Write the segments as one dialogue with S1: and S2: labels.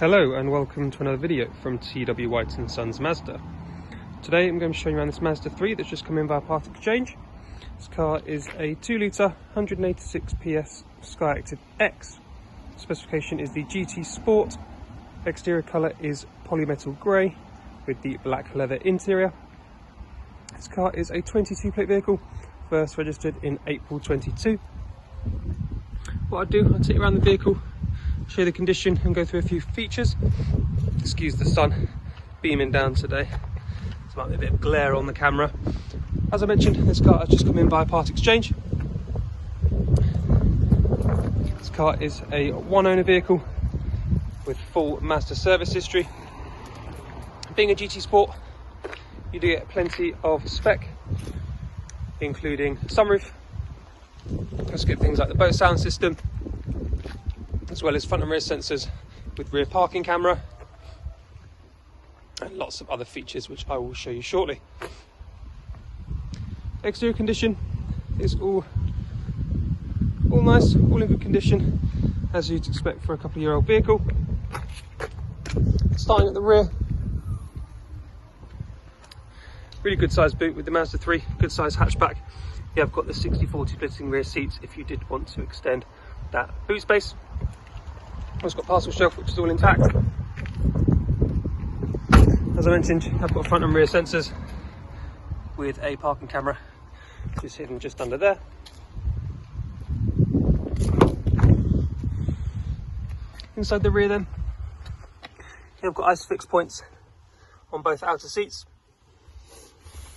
S1: Hello and welcome to another video from TW White & Sons Mazda. Today I'm going to show you around this Mazda 3 that's just come in via part exchange. This car is a 2 litre 186 PS eSKYACTIV-X. Specification is the GT Sport. Exterior colour is Polymetal grey with the black leather interior. This car is a 22 plate vehicle, first registered in April 22. What I'll do, I'll take you around the vehicle, show you the condition and go through a few features. Excuse the sun beaming down today, there might be a bit of glare on the camera. As I mentioned, this car has just come in by part exchange. This car is a one owner vehicle with full Mazda service history. Being a GT Sport, you do get plenty of spec, including sunroof. Let's get things like the Bose sound system, as well as front and rear sensors with rear parking camera, and lots of other features which I will show you shortly. Exterior condition is all nice, all in good condition, as you'd expect for a couple-year-old vehicle. Starting at the rear, really good sized boot with the Mazda 3, good sized hatchback. You have got the 60/40 splitting rear seats if you did want to extend that boot space. It's got parcel shelf which is all intact. As I mentioned, I've got front and rear sensors with a parking camera just hidden just under there. Inside the rear then, you've got ISOFIX points on both outer seats.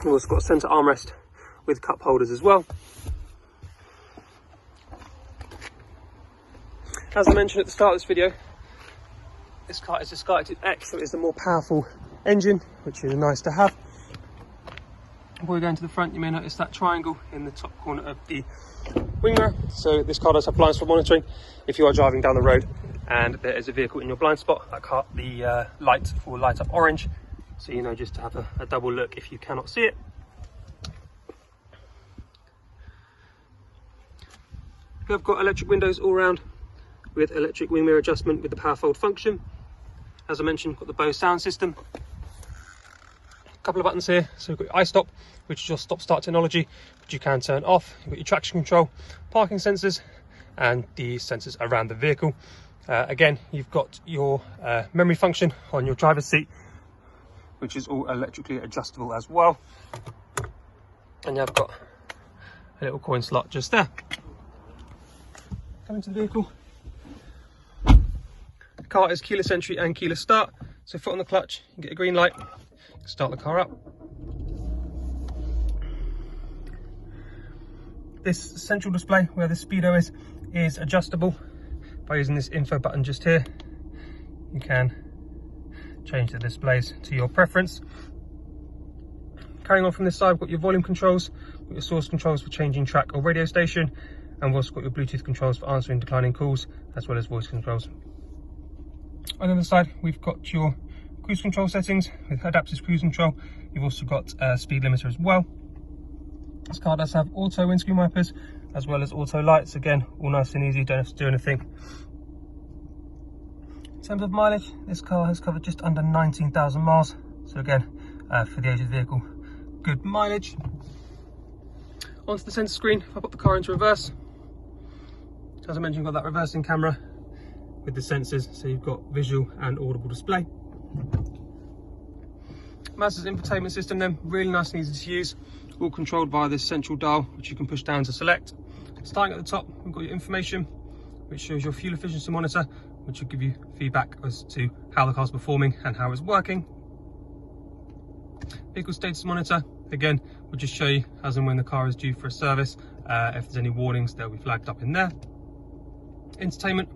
S1: You've also got a centre armrest with cup holders as well. As I mentioned at the start of this video, this car is a eSKYACTIV-X, so it's a more powerful engine, which is nice to have. Before we go into the front, you may notice that triangle in the top corner of the wing mirror. So this car does have blind spot monitoring. If you are driving down the road and there is a vehicle in your blind spot, the light will light up orange, so you know just to have a double look if you cannot see it. We've got electric windows all round with electric wing mirror adjustment with the power fold function. As I mentioned, got the Bose sound system. A couple of buttons here. So we've got your iStop, which is your stop start technology, which you can turn off. You've got your traction control, parking sensors, and the sensors around the vehicle. Again, you've got your memory function on your driver's seat, which is all electrically adjustable as well. And you've got a little coin slot just there. Coming to the vehicle, the car is keyless entry and keyless start, so foot on the clutch, you get a green light, start the car up. This central display where the speedo is adjustable by using this info button just here. You can change the displays to your preference. Carrying on from this side, we've got your volume controls, we've got your source controls for changing track or radio station, and we've also got your Bluetooth controls for answering declining calls, as well as voice controls. On the other side, we've got your cruise control settings with adaptive cruise control. You've also got a speed limiter as well. This car does have auto windscreen wipers, as well as auto lights. Again, all nice and easy, don't have to do anything. In terms of mileage, this car has covered just under 19,000 miles. So again, for the age of the vehicle, good mileage. Onto the centre screen, if I put the car into reverse, as I mentioned, you've got that reversing camera with the sensors, so you've got visual and audible display. Mazda's infotainment system then, really nice and easy to use, all controlled via this central dial, which you can push down to select. Starting at the top, we've got your information, which shows your fuel efficiency monitor, which will give you feedback as to how the car's performing and how it's working. Vehicle status monitor, again, will just show you as and when the car is due for a service. If there's any warnings, they'll be flagged up in there. Entertainment,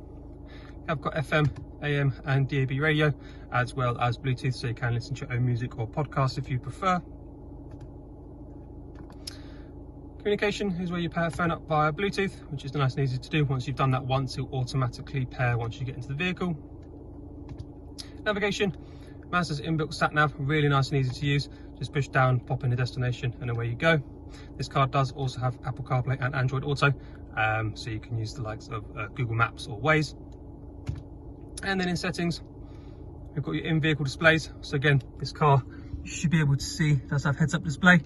S1: I've got FM, AM and DAB radio, as well as Bluetooth, so you can listen to your own music or podcasts if you prefer. Communication is where you pair a phone up via Bluetooth, which is nice and easy to do. Once you've done that once, it'll automatically pair once you get into the vehicle. Navigation, Mazda's inbuilt sat nav, really nice and easy to use. Just push down, pop in a destination, and away you go. This car does also have Apple CarPlay and Android Auto, so you can use the likes of Google Maps or Waze. And then in settings, We've got your in-vehicle displays. So again, this car, you should be able to see, does have heads-up display.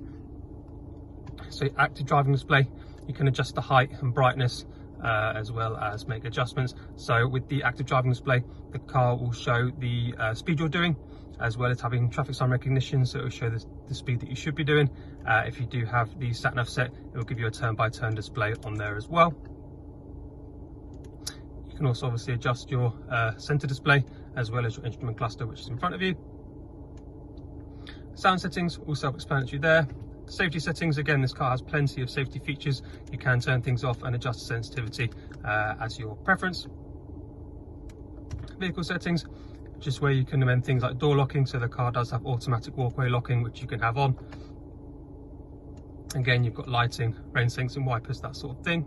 S1: So active driving display, you can adjust the height and brightness as well as make adjustments. So with the active driving display, the car will show the speed you're doing, as well as having traffic sign recognition, so it will show the speed that you should be doing. If you do have the sat nav set, it will give you a turn-by-turn display on there as well. You can also obviously adjust your center display as well as your instrument cluster, which is in front of you. Sound settings, all self-explanatory there. Safety settings, again, this car has plenty of safety features. You can turn things off and adjust sensitivity as your preference. Vehicle settings, just where you can amend things like door locking, so the car does have automatic walkway locking, which you can have on. Again, you've got lighting, rain sensing wipers, that sort of thing.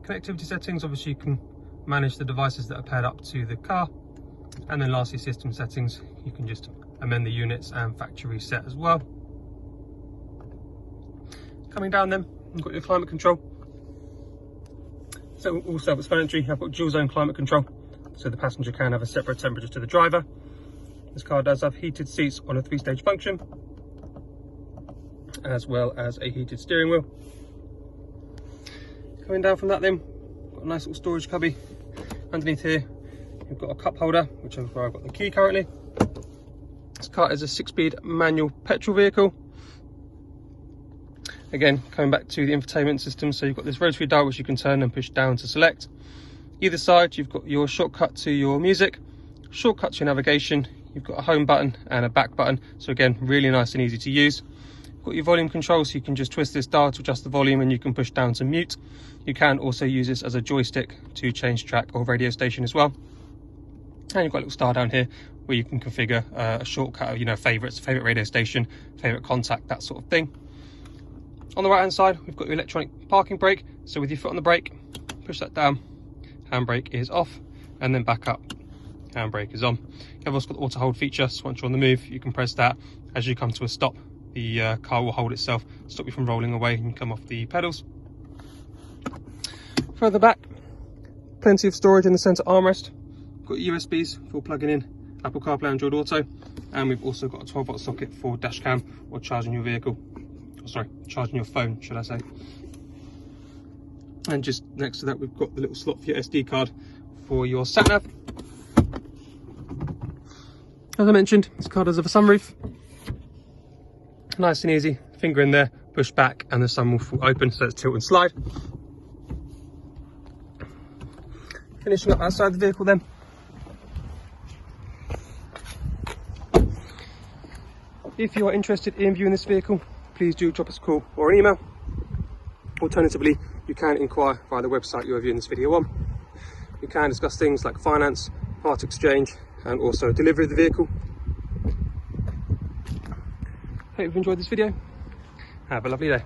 S1: Connectivity settings, obviously you can manage the devices that are paired up to the car. And then lastly, system settings, you can just amend the units and factory reset as well. Coming down then, you've got your climate control. So all self-explanatory. I've got dual zone climate control, so the passenger can have a separate temperature to the driver. This car does have heated seats on a 3-stage function, as well as a heated steering wheel. Coming down from that then, got a nice little storage cubby. Underneath here, you've got a cup holder, which is where I've got the key currently. This car is a 6-speed manual petrol vehicle. Again, coming back to the infotainment system, so you've got this rotary dial which you can turn and push down to select. Either side, you've got your shortcut to your music, shortcut to your navigation, you've got a home button and a back button, so again, really nice and easy to use. You've got your volume control, so you can just twist this dial to adjust the volume and you can push down to mute. You can also use this as a joystick to change track or radio station as well. And you've got a little star down here where you can configure a shortcut of, you know, favourite radio station, favourite contact, that sort of thing. On the right hand side, we've got your electronic parking brake. So with your foot on the brake, push that down, handbrake is off, and then back up, handbrake is on. You've also got the auto hold feature, so once you're on the move, you can press that. As you come to a stop, the car will hold itself, stop you from rolling away and you come off the pedals. Further back, plenty of storage in the centre armrest. Got USBs for plugging in Apple CarPlay, Android Auto, and we've also got a 12-volt socket for dash cam or charging your vehicle. Sorry, charging your phone, should I say. And just next to that, we've got the little slot for your SD card for your sat nav. As I mentioned, this car does have a sunroof. Nice and easy, finger in there, push back, and the sunroof will open, so it's tilt and slide. Finishing up outside the vehicle then. If you are interested in viewing this vehicle, please do drop us a call or an email. Alternatively, you can inquire via the website you are viewing this video on. You can discuss things like finance, part exchange, and also delivery of the vehicle. Hope you've enjoyed this video. Have a lovely day.